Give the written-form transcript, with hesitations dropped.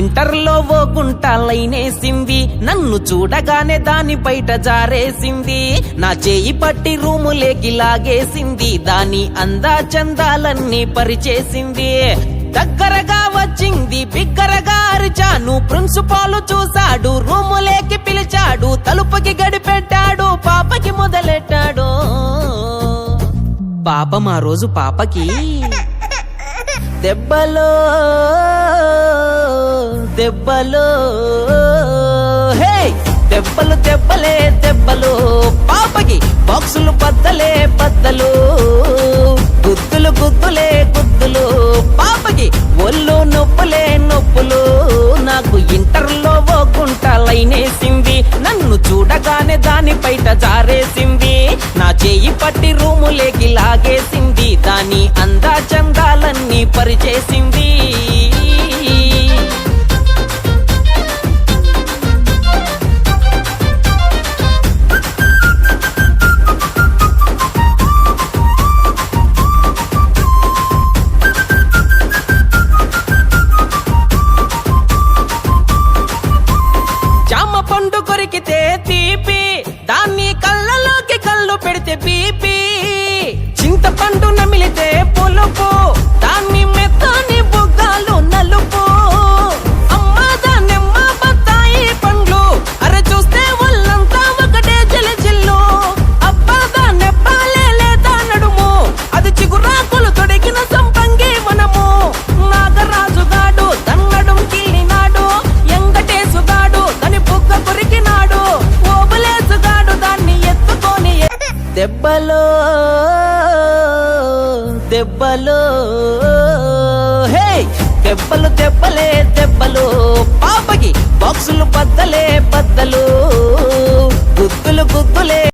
ఇంటర్లో ఓ గుంట లైనేసింది, నన్ను చూడగానే దాని బయట జారేసింది. నా చేయి పట్టి రూములేకి లాగేసింది, దాని అందా చందాలన్నీ పరిచేసింది. దగ్గరగా వచ్చింది, బిగ్గరగా అరిచాను, ప్రిన్సిపాల్ చూశాడు, రూములేకి పిలిచాడు, తలుపుకి గడిపెట్టాడు, పాపకి మొదలెట్టాడు. పాపం ఆ రోజు పాపకి దెబ్బలో దెబ్బలో హే దెబ్బలు దెబ్బలే దెబ్బలు, పాపకి బాక్సులు బద్దలే బద్దలు, గుద్దులు గుద్దులే గుద్దులు, పాపకి ఒళ్ళు నొప్పులే నొప్పులు. నాకు ఇంటర్లో ఓ గుంట లైనేసింది, నన్ను చూడగానే దాని బయట జారేసింది. నా చేయి పట్టి రూములేకి లాగేసింది, దాని అందా చందాలన్నీ పరిచేసింది. జామ పండు కొరికితే తీపి, దాన్ని కళ్ళలోకి కళ్ళు పెడితే బీపీ. చింతపండు నమిలితే పులుపు, దాన్ని మెత్తని బుగ్గాలు నలుపు. అమ్మా దాన్నెమ్మ బత్తాయి పండ్లు, అరే చూస్తే ఒళ్ళంతా ఒకటే జిల్లు. అబ్బా దాన్నెప్పాలే లేదా నడుము, అది చిగురాకులు తొడిగిన సంపంగి వనము. నాగరాజుగాడు దన్నడం కిల్లినాడు, ఎంగటేసుగాడు దాని బుగ్గ కొరికినాడు, ఓబులేసుగాడు దాన్ని ఎత్తుకొని. దెబ్బలో దెబ్బలో హే దెబ్బలు దెబ్బలే దెబ్బలు,